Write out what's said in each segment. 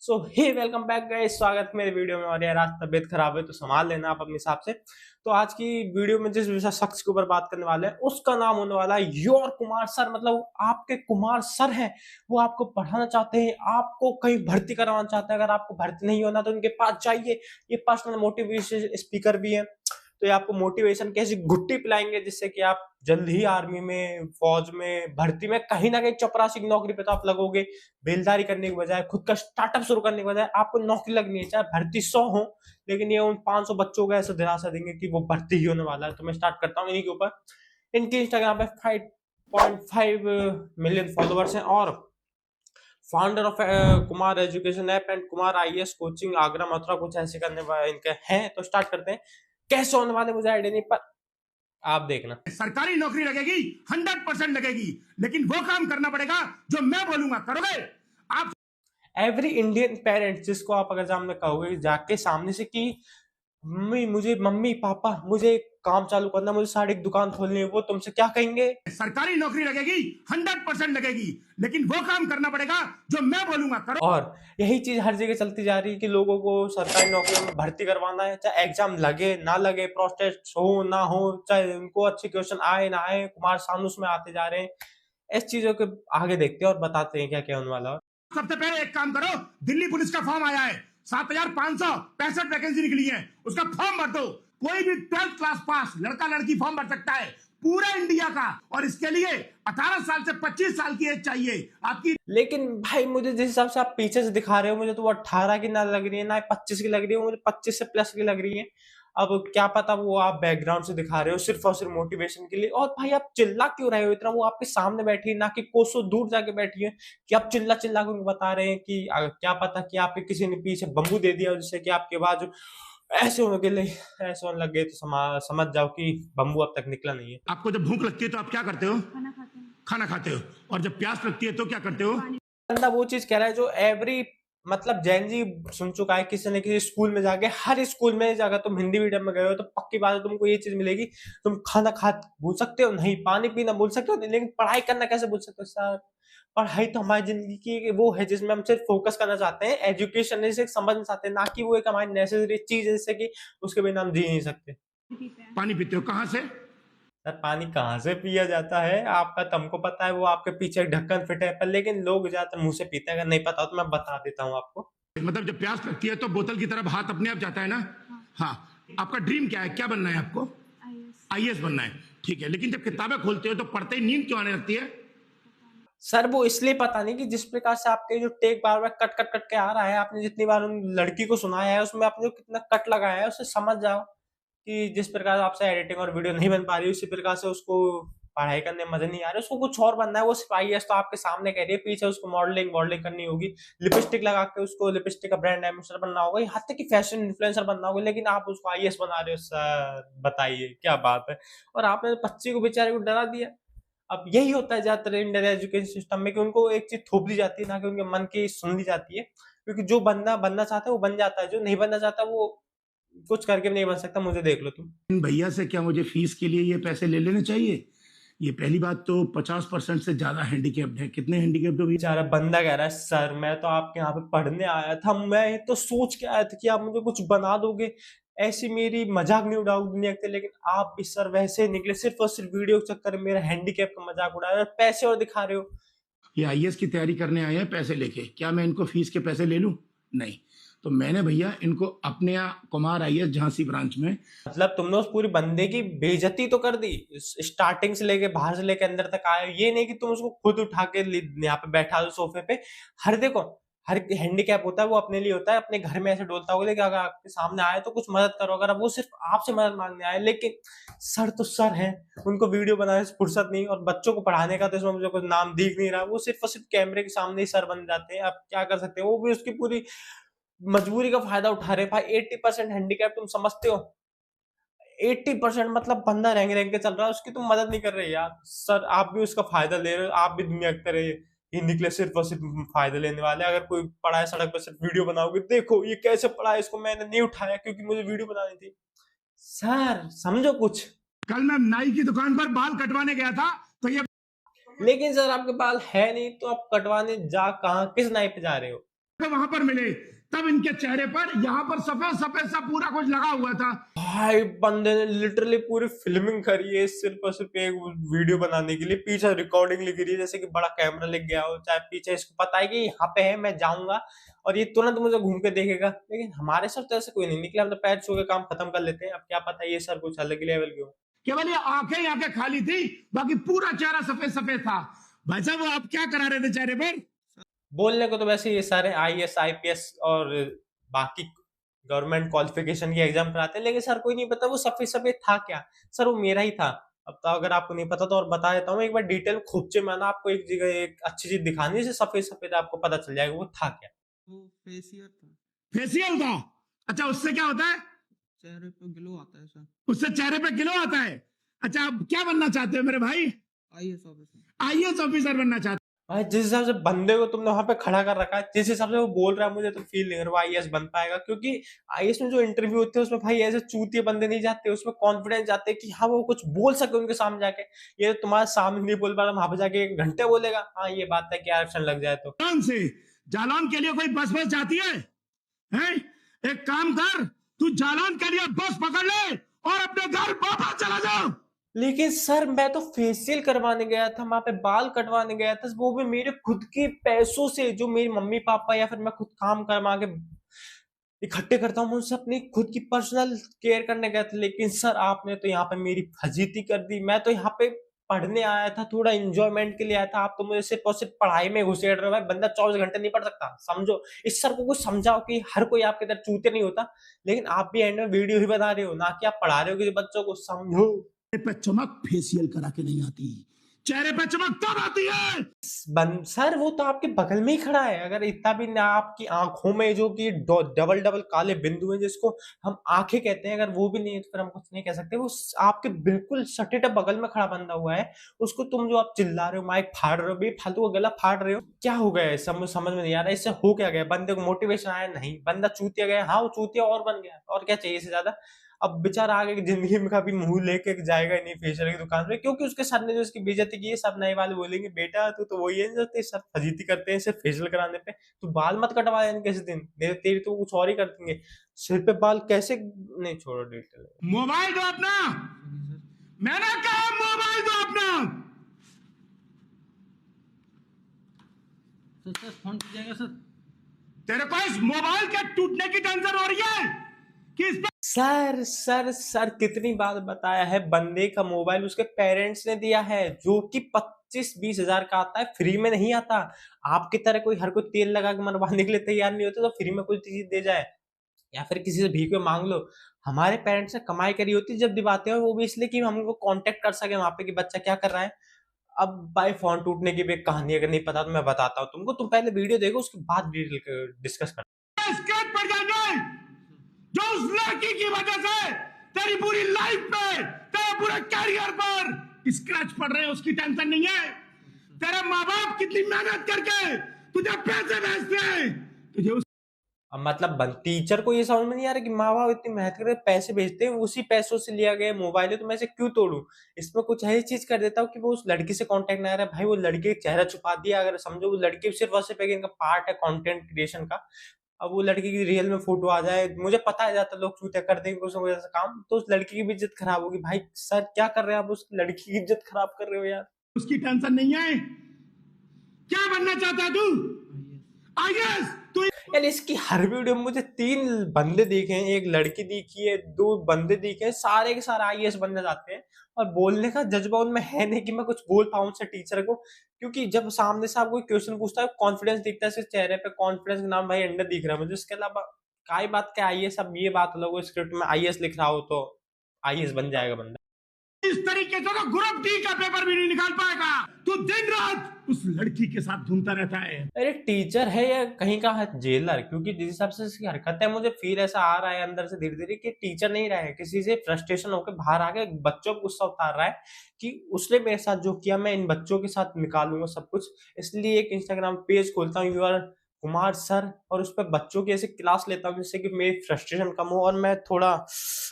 सो हे welcome back guys, स्वागत है मेरे वीडियो में। और यार आज तबीयत खराब है तो संभाल लेना आप अपने हिसाब से। तो आज की वीडियो में जिस विषय शख्स के ऊपर बात करने वाले हैं उसका नाम होने वाला है योर कुमार सर। मतलब आपके कुमार सर हैं, वो आपको पढ़ाना चाहते हैं, आपको कहीं भर्ती करवाना चाहते हैं। अगर आपको भर्ती नहीं होना तो उनके पास जाइए। ये पर्सनल मोटिवेशन स्पीकर भी है, तो ये आपको मोटिवेशन कैसी घुट्टी पिलाएंगे जिससे कि आप जल्द ही आर्मी में, फौज में, भर्ती में कहीं ना कहीं चपरासी की नौकरी पे तो आप लगोगे। बेलदारी करने के बजाय, खुद का स्टार्टअप शुरू करने के बजाय आपको नौकरी लगनी है। चाहे भर्ती 100 हो, लेकिन ये उन 500 बच्चों को ऐसा दिलासा देंगे कि वो भर्ती ही होने वाला है। तो मैं स्टार्ट करता हूँ इन्हीं के ऊपर। इनके इंस्टाग्राम पे 5.5 मिलियन फॉलोअर्स हैं और founder of Kumar education app and Kumar IAS coaching Agra Mathura, कुछ ऐसे करने वाले इनके हैं। तो स्टार्ट करते हैं। कैसे होने वाले मुझे आइडिया नहीं, पर आप देखना। सरकारी नौकरी लगेगी, 100% लगेगी, लेकिन वो काम करना पड़ेगा जो मैं बोलूंगा। करोगे आप? एवरी इंडियन पेरेंट जिसको आप अगर सामने कहोगे जाके सामने से कि मम्मी पापा मुझे काम चालू करना, मुझे साड़ी की दुकान खोलनी है, वो तुमसे क्या कहेंगे? सरकारी नौकरी लगेगी, 100% लगेगी, लेकिन वो काम करना पड़ेगा जो मैं बोलूंगा। करो। और यही चीज हर जगह चलती जा रही है कि लोगों को सरकारी नौकरी में भर्ती करवाना है, चाहे एग्जाम लगे ना लगे, प्रोटेस्ट हो ना हो, चाहे उनको अच्छे क्वेश्चन आए ना आए, कुमार सानू उसमें आते जा रहे हैं। इस चीजों के आगे देखते हैं और बताते हैं क्या क्या होने वाला है। सबसे पहले एक काम करो, दिल्ली पुलिस का फॉर्म आया है, 7,565 वैकेंसी निकली है, उसका फॉर्म भर दो। कोई भी 12th क्लास पास लड़का लड़की फॉर्म भर सकता है, पूरा इंडिया का। और इसके लिए 18 साल से 25 साल की एज चाहिए आपकी। लेकिन भाई मुझे जिस हिसाब से आप पीछे से दिखा रहे हो, मुझे तो वो 18 की ना लग रही है ना 25 की लग रही है, मुझे 25 से प्लस की लग रही है। अब क्या पता वो आप बैकग्राउंड से दिखा रहे हो सिर्फ और सिर्फ मोटिवेशन के लिए। और भाई आप चिल्ला क्यों रहे हो इतना? वो आपके सामने बैठी है, ना कि कोसों दूर जाके बैठी है कि आप चिल्ला चिल्ला के उनको बता रहे हैं कि क्या पता कि आपके किसी ने पीछे बम्बू दे दिया जिससे कि आपके बाद ऐसे होने के लिए ऐसे होने लग गए। तो समझ जाओ कि बम्बू अब तक निकला नहीं है। आपको जब भूख लगती है तो आप क्या करते हो? खाना खाते हो। और जब प्यास लगती है तो क्या करते हो? बंदा वो चीज कह रहा है जो एवरी मतलब जैन जी सुन चुका है किसी न किसी स्कूल में जाके। हर स्कूल में अगर तुम हिंदी मीडियम में गए हो तो पक्की बात है तुमको ये चीज मिलेगी। तुम खाना खा भूल सकते हो नहीं, पानी पीना भूल सकते हो नहीं, लेकिन पढ़ाई करना कैसे भूल सकते हो सर? पढ़ाई तो हमारी जिंदगी की वो है जिसमें हम सिर्फ फोकस करना चाहते हैं, एजुकेशन से समझना चाहते हैं, ना कि वो एक हमारी नेसेसरी चीज है जिससे कि उसके बिना हम जी नहीं सकते। पानी पीते हो कहां से? सर पानी कहाँ से पिया जाता है आपका तो हमको पता है, वो आपके पीछे एक ढक्कन फिट है पर, लेकिन लोग ज्यादातर मुंह से पीते हैं। अगर नहीं पता तो मैं बता देता हूँ आपको। मतलब जब प्यास लगती है तो बोतल की तरफ हाथ अपने आप जाता है ना? हाँ। आपका ड्रीम क्या है? क्या बनना है आपको? आईएएस बनना है। ठीक है, लेकिन जब किताबें खोलते हो तो पढ़ते ही नींद क्यों आने लगती है? सर वो इसलिए पता नहीं कि जिस प्रकार से आपके जो टेक बार बार कट कट कट के आ रहा है, आपने जितनी बार उन लड़की को सुनाया है उसमें आपने जो कितना कट लगाया है उससे समझ जाओ कि जिस प्रकार आपसे एडिटिंग और वीडियो नहीं बन पा रही उसी प्रकार से उसको पढ़ाई करने में मजा नहीं आ रहा, उसको कुछ और बनना है। वो सिर्फ आईएएस तो आपके सामने कह रही है, पीछे उसको मॉडलिंग वॉडलिंग करनी होगी, लिपस्टिक लगा के उसको लिपस्टिक का ब्रांड एम्बेसडर बनना होगा, यहाँ तक कि फैशन इन्फ्लुएंसर बनना होगा, लेकिन आप उसको आईएएस बना रहे हो। सर बताइए क्या बात है? और आपने बच्चे को बेचारे को डरा दिया। अब यही होता है ज्यादातर इंडियन एजुकेशन सिस्टम में कि उनको एक चीज थोप दी जाती है ना कि उनके मन की सुन ली जाती है। क्योंकि जो बनना बनना चाहता है वो बन जाता है, जो नहीं बनना चाहता वो कुछ करके भी नहीं बन सकता। मुझे देख लो तुम। इन भैया से क्या मुझे फीस के लिए ये पैसे ले लेने चाहिए? ये पहली बात। तो 50% से ज्यादा हैंडीकैप्ड है। कितने हैंडीकैप्ड हो भैया? बेचारा बंदा कह रहा है सर मैं तो आपके यहाँ पे पढ़ने आया था, मैं तो सोच के आया था कि आप मुझे कुछ बना दोगे, ऐसी मेरी मजाक नहीं उड़ाओगे दुनिया के। लेकिन आप भी सर वैसे ही निकले, सिर्फ और सिर्फ वीडियो के चक्कर में मेरा हैंडीकैप का मजाक उड़ा रहे हो और पैसे और दिखा रहे हो। ये आईएएस की तैयारी करने आए हैं पैसे लेके। क्या मैं इनको फीस के पैसे ले लूं? नहीं। तो मैंने भैया इनको अपने यहाँ कुमार आईएएस झांसी ब्रांच में। मतलब तुमने उस पूरी बंदे की बेइज्जती तो कर दी, स्टार्टिंग से लेके बाहर से लेके अंदर तक आए। ये नहीं कि तुम उसको खुद उठा के यहाँ पे बैठा दो सोफे पे। हर देखो, हर हैंडीकैप होता है वो अपने लिए होता है, अपने घर में ऐसे डोलता होगा, लेकिन अगर आपके सामने आए तो कुछ मदद करो। अगर वो सिर्फ आपसे मदद मांगने आए, लेकिन सर तो सर है, उनको वीडियो बनाने से फुर्सत नहीं, और बच्चों को पढ़ाने का तो इसमें मुझे कुछ नाम दिख नहीं रहा। वो सिर्फ और सिर्फ कैमरे के सामने ही सर बन जाते हैं। आप क्या कर सकते हैं? वो भी उसकी पूरी मजबूरी का फायदा उठा रहे। भाई 80% हैंडीकैप तुम समझते हो? 80% मतलब बंदा रैंक रैंक के चल रहा है, उसकी तुम मदद नहीं कर रहे यार। सर आप भी उसका फायदा ले रहे हो, आप भी दुनिया की तरह ही निकले सिर्फ और सिर्फ फायदा लेने वाले। अगर कोई पड़ा है सड़क पर सिर्फ वीडियो बनाओगे, देखो ये कैसे पड़ा है, इसको मैंने नहीं उठाया क्योंकि मुझे वीडियो बनानी थी। सर समझो कुछ। कल मैं नाई की दुकान पर बाल कटवाने गया था तो ये। लेकिन सर आपके बाल है नहीं तो आप कटवाने जा कहाँ, किस नाई पे जा रहे हो? तो वहां पर मिले, तब इनके चेहरे पर यहाँ पर सफेद सफेद सा पूरा कुछ लगा हुआ था। भाई बंदे ने लिटरली पूरी फिल्मिंग करी है सिर्फ और सिर्फ एक वीडियो बनाने के लिए। पीछे रिकॉर्डिंग लिख रही है जैसे कि बड़ा कैमरा लग गया हो, चाहे पीछे इसको पता है कि यहाँ पे है, मैं जाऊंगा और ये तुरंत मुझे घूम के देखेगा। लेकिन हमारे सर तो ऐसे कोई नहीं निकला, हम तो पैर छू के काम खत्म कर लेते हैं। अब क्या पता ये सर कुछ अलग लेवल के हो। केवल ये आंखें खाली थी, बाकी पूरा चेहरा सफेद सफेद था। भाई साहब वो आप क्या करा रहे थे चेहरे पर? बोलने को तो वैसे ये सारे आईएएस आईपीएस और बाकी गवर्नमेंट क्वालिफिकेशन की एग्जाम कराते हैं, लेकिन सर कोई नहीं पता वो सफेद सफेद था क्या। सर वो मेरा ही था। अब तो अगर आपको नहीं पता तो और बता देता हूँ एक बार डिटेल खोपचे में ना, आपको एक जगह एक अच्छी चीज दिखानी है सफेद सफेद, आपको पता चल जाएगा वो था क्या। वो फेसियल था। फेसियल था? अच्छा, उससे क्या होता है? चेहरे पे ग्लो आता है सर। उससे चेहरे पे ग्लो आता है? अच्छा, आप क्या बनना चाहते हो मेरे भाई? IAS officer. आईएएस ऑफिसर बनना चाहते भाई जिस हिसाब से बंदे को तुमने वहां पे खड़ा कर रखा है, जिस हिसाब से वो बोल रहा है, मुझे तो फील नहीं कर रहा आईएएस बन पाएगा। क्योंकि आईएएस में जो इंटरव्यू होते हैं उसमें भाई ऐसे चूतिए बंदे नहीं जाते, उसमें कॉन्फिडेंस जाते हैं कि हाँ वो कुछ बोल सके उनके सामने जाके। ये तो तुम्हारे सामने नहीं बोल पा रहा, वहां पे जाके एक घंटे बोलेगा हाँ ये बात है कि आरक्षण लग जाए तो। जालौन से? जालौन के लिए कोई बस बस जाती है? हैं? एक काम कर, तू जालौन के लिए बस पकड़ ले और अपने घर वापस चला जाओ। लेकिन सर मैं तो फेशियल करवाने गया था, वहां पे बाल कटवाने गया था, वो भी मेरे खुद के पैसों से, जो मेरी मम्मी पापा या फिर मैं खुद काम करवा के इकट्ठे करता हूँ उनसे अपनी खुद की पर्सनल केयर करने गया था। लेकिन सर आपने तो यहाँ पे मेरी फजीती कर दी। मैं तो यहाँ पे पढ़ने आया था, थोड़ा इंजॉयमेंट के लिए आया था, आप तो मुझे सिर्फ और सिर्फ पढ़ाई में घुसेड़ रहे हो। भाई बंदा 24 घंटे नहीं पढ़ सकता, समझो। इस सर को कुछ समझाओ कि हर कोई आपके तरह चूते नहीं होता। लेकिन आप भी एंड में वीडियो ही बना रहे हो, ना कि आप पढ़ा रहे हो कि बच्चों को समझो। पे चमक फेसियल करा के नहीं आती, चेहरे पे चमक तब आती है। सर वो तो आपके बगल में ही खड़ा है, अगर इतना भी ना आपकी आंखों में जो कि डबल डबल काले बिंदु हैं जिसको हम आंखें कहते हैं, अगर वो भी नहीं है तो फिर हम कुछ नहीं कह सकते। वो आपके बिल्कुल सटेट बगल में खड़ा बंदा हुआ है, उसको तुम जो आप चिल्ला रहे हो, माइक फाड़ रहे हो, बेफालतू का गला फाड़ रहे हो, क्या हो गया है? समझ में नहीं आ रहा इससे हो क्या गया। बंदे को मोटिवेशन आया नहीं, बंदा चूतिया गया, हाँ वो चूतिया और बन गया, और क्या चाहिए इससे ज्यादा। अब बेचारा आगे की जिंदगी में कभी मुंह लेके जाएगा ही नहीं फेशियल की दुकान पे, क्योंकि उसके सर ने जो उसकी बेइज्जती की है, सब नए वाले बोलेंगे बेटा तू तो वही है जो तेरे सर फजीती करते हैं सिर्फ फेशियल कराने पे, तू बाल मत कटवा यानी किसी दिन, नहीं तेरी तो कुछ और ही कर देंगे। सिर पे बाल कैसे, नहीं छोड़ो डिटेल। मोबाइल दो अपना, मैंने कहा मोबाइल दो अपना। सर फोन कीजिएगा सर। तेरे को इस मोबाइल के टूटने की टेंशन हो रही है कि इस पे सर सर सर कितनी बार बताया है, बंदे का मोबाइल उसके पेरेंट्स ने दिया है, जो कि 25-20 हजार का आता है, फ्री में नहीं आता। आपकी तरह कोई हर कोई तेल लगा के मरवाने के लिए तैयार नहीं होता तो फ्री में कोई चीज दे जाए या फिर किसी से भीख में मांग लो। हमारे पेरेंट्स ने कमाई करी होती जब दिवाते हैं, वो भी इसलिए कि हम उनको कांटेक्ट कर सके वहां पे कि बच्चा क्या कर रहा है। अब भाई फोन टूटने की भी एक कहानी अगर नहीं पता तो मैं बताता हूँ तुमको, तुम पहले वीडियो देखो उसके बाद डिटेल डिस्कस कर। स्क्रैच पड़ जाएंगे, जो उस लड़की की वजह से तेरी पूरी लाइफ पे, तेरे पूरे कैरियर पर स्क्रैच पड़ रहे हैं, उसकी टेंशन नहीं है। तेरे माँ बाप कितनी मेहनत करके तुझे पैसे भेजते हैं, तुझे उस अब मतलब टीचर को ये समझ में नहीं आ रहा कि माँ बाप इतनी मेहनत करके पैसे भेजते हैं, उसी पैसों से लिया गया मोबाइल है तो मैं इसे क्यों तोड़ूं। इसमें कुछ ऐसी चीज कर देता हूँ कि वो उस लड़की से कांटेक्ट ना आ रहा है। भाई वो लड़की का चेहरा छुपा दिया, अगर समझो वो लड़की सिर्फ और सिर्फ एक इनका पार्ट है कंटेंट क्रिएशन का। अब वो लड़की की रियल में फोटो आ जाए, मुझे पता है जाता लोग चूतिया कर देंगे कुछ ना कुछ ऐसा काम, तो उस लड़की की भी इज्जत खराब होगी। भाई सर क्या कर रहे हैं आप, उस लड़की की इज्जत खराब कर रहे हो यार। उसकी टेंशन नहीं है। क्या बनना चाहता है तू? आईएएस? तू यार इसकी हर वीडियो में मुझे 3 बंदे दिखे हैं, एक लड़की दिखी है, 2 बंदे दिखे हैं, सारे के सारे आईएएस बनने जाते हैं और बोलने का जज्बा उनमें है नहीं कि मैं कुछ बोल पाऊं उससे टीचर को। क्योंकि जब सामने से आप कोई क्वेश्चन पूछता है कॉन्फिडेंस दिखता है इसके चेहरे पे, कॉन्फिडेंस के नाम भाई अंडर दिख रहा है मुझे। इसके अलावा काय बात क्या आईएएस, अब ये बात अलग हो स्क्रिप्ट में आईएएस लिख रहा हो तो आईएएस बन जाएगा बंदा। इस तरीके से तो ग्रुप डी का पेपर भी नहीं निकाल पाएगा। तू दिन रात उस लड़की के साथ घूमता रहता है। अरे टीचर है या कहीं का है जेलर, क्योंकि जिस हिसाब से इसकी हरकत है मुझे फील ऐसा आ रहा है अंदर से धीरे धीरे कि टीचर नहीं रहा है, किसी से फ्रस्ट्रेशन होकर बाहर आके बच्चों को गुस्सा उतार रहा है कि उसने मेरे साथ जो किया मैं इन बच्चों के साथ निकालूंगा सब कुछ। इसलिए एक इंस्टाग्राम पेज खोलता हूँ यूआर कुमार सर, और उस पर बच्चों की ऐसे क्लास लेता हूँ जिससे कि मेरी फ्रस्ट्रेशन कम हो और मैं थोड़ा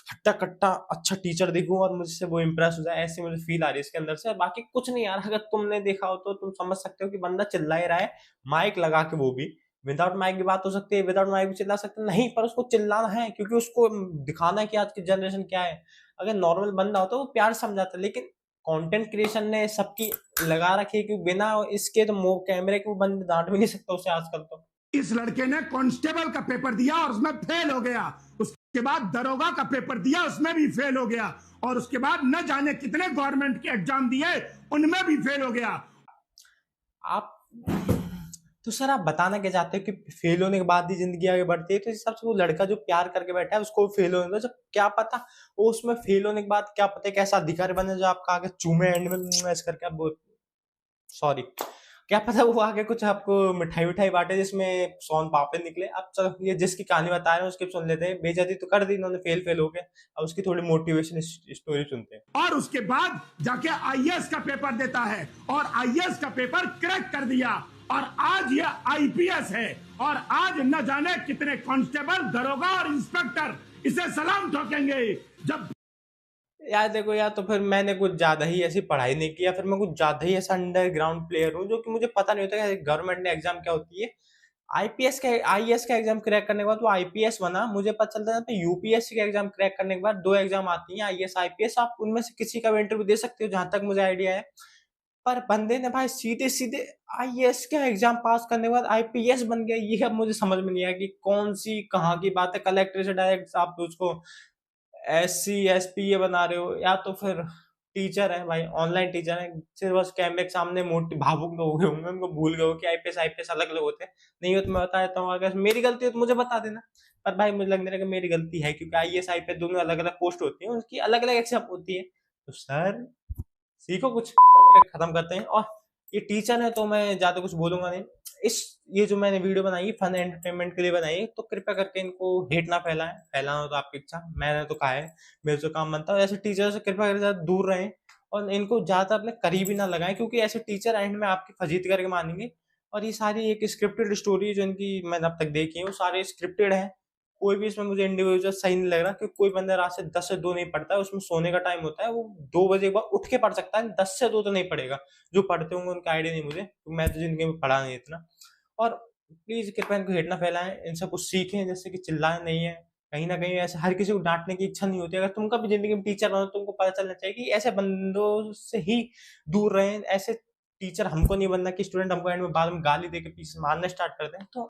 हट्टा कट्टा अच्छा टीचर दिखूं और मुझसे वो इम्प्रेस हो जाए, ऐसी मुझे फील आ रही है इसके अंदर से। बाकी कुछ नहीं यार, अगर तुमने देखा हो तो तुम समझ सकते हो कि बंदा चिल्ला ही रहा है माइक लगा के, वो भी विदाउट माइक की बात हो सकती है, विदाउट माइक भी चिल्ला सकते हैं, नहीं, पर उसको चिल्लाना है क्योंकि उसको दिखाना है कि आज की जनरेशन क्या है। अगर नॉर्मल बंदा होता वो प्यार से समझाता, लेकिन कंटेंट क्रिएशन ने सबकी लगा रखी है कि बिना इसके तो कैमरे के वो बंदे डांट भी नहीं सकता उसे आजकल तो। इस लड़के ने कांस्टेबल का पेपर दिया और उसमें फेल हो गया, उसके बाद दरोगा का पेपर दिया, उसमें भी फेल हो गया, और उसके बाद न जाने कितने गवर्नमेंट के एग्जाम दिए, उनमें भी फेल हो गया। आप तो सर आप बताना क्या चाहते हो कि फेल होने के बाद ही जिंदगी आगे बढ़ती है? तो इस हिसाब से वो लड़का जो प्यार करके बैठा है उसको फेल होने दो, जब क्या पता वो उसमें फेल होने के बाद क्या पता कैसा अधिकारी बने जो आपका आगे चूमे एंड में ऐसे करके आप सॉरी, क्या पता वो आगे कुछ आपको मिठाई विठाई बांटे जिसमें सोन पापड़ी निकले। अब चलो ये जिसकी कहानी बता रहे हैं उसकी सुन लेते हैं। बेइज्जती तो कर दी इन्होंने, फेल हो गए, अब उसकी थोड़ी मोटिवेशन स्टोरी सुनते हैं। और उसके बाद जाके आईएएस का पेपर देता है और आईएएस का पेपर क्रैक कर दिया, और आज ये आईपीएस है, और आज न जाने कितने कांस्टेबल, दरोगा और इंस्पेक्टर इसे सलाम ठोकेंगे। जब यार देखो, या तो फिर मैंने कुछ ज्यादा ही ऐसी पढ़ाई नहीं की, या फिर मैं कुछ ज्यादा ही ऐसा अंडरग्राउंड प्लेयर हूँ जो कि मुझे पता नहीं होता कि गवर्नमेंट ने एग्जाम क्या होती है। आईएएस का एग्जाम क्रैक करने के बाद वो आईपीएस बना, मुझे पता चलता है तो यूपीएससी का एग्जाम क्रैक करने के बाद 2 एग्जाम आती हैं, आईएएस आईपीएस, आप उनमें से किसी का भी इंटरव्यू दे सकते हो जहां तक मुझे आइडिया है। पर बंदे ने भाई सीधे सीधे आईएएस का एग्जाम पास करने के बाद आईपीएस बन गया, ये अब मुझे समझ में नहीं आया कि कौन सी कहाँ की बात है। कलेक्टर से डायरेक्ट आप उसको एससी एसपी ये बना रहे हो, या तो फिर टीचर है भाई, ऑनलाइन टीचर है, सिर्फ बस कैमरे के सामने मोटी भावुक लोग हो गए होंगे, उनको भूल गए हो कि आईपीएस आईपीएस अलग अलग होते हैं। नहीं हो तो मैं बता देता हूँ, अगर मेरी गलती हो तो मुझे बता देना। पर भाई मुझे लगने लगा मेरी गलती है, क्योंकि आईएएस आईपीएस दोनों अलग अलग पोस्ट होती है, उसकी अलग अलग एग्जाम होती है। तो सर सीखो कुछ, खत्म करते हैं। और ये टीचर है तो मैं ज्यादा कुछ बोलूंगा नहीं। इस ये जो मैंने वीडियो बनाई फन एंटरटेनमेंट के लिए बनाई है, तो कृपया करके इनको हेट ना फैलाएं, फैलाना तो आपकी इच्छा, मैंने तो कहा है, मेरे से काम बनता है। ऐसे टीचर से कृपया करके ज्यादा दूर रहें और इनको ज्यादा अपने करीब ही ना लगाएं, क्योंकि ऐसे टीचर एंड में आपकी फजीती करके मानेंगे। और ये सारी एक स्क्रिप्टेड स्टोरी जो इनकी मैंने अब तक देखी है वो सारे स्क्रिप्टेड है। कोई भी इसमें मुझे इंडिविजुअल सही नहीं लग रहा, क्योंकि कोई बंदा रात से 10 से 2 नहीं पढ़ता है, उसमें सोने का टाइम होता है, वो 2 बजे के बाद उठ के पढ़ सकता है, 10 से 2 तो नहीं पढ़ेगा। जो पढ़ते होंगे उनका आइडिया नहीं मुझे, तो मैं तो जिंदगी में पढ़ा नहीं इतना। और प्लीज कृपया इनको हेट ना फैलाएं, इनसे कुछ सीखें, जैसे कि चिल्लाए नहीं है। कहीं ना कहीं ऐसे हर किसी को डांटने की इच्छा नहीं होती। अगर तुम कभी जिंदगी में टीचर बनो तो तुमको पता चलना चाहिए कि ऐसे बंदों से ही दूर रहें। ऐसे टीचर हमको नहीं बनना कि स्टूडेंट हमको एंड में बाद में गाली दे के पीछे मारना स्टार्ट कर दें। तो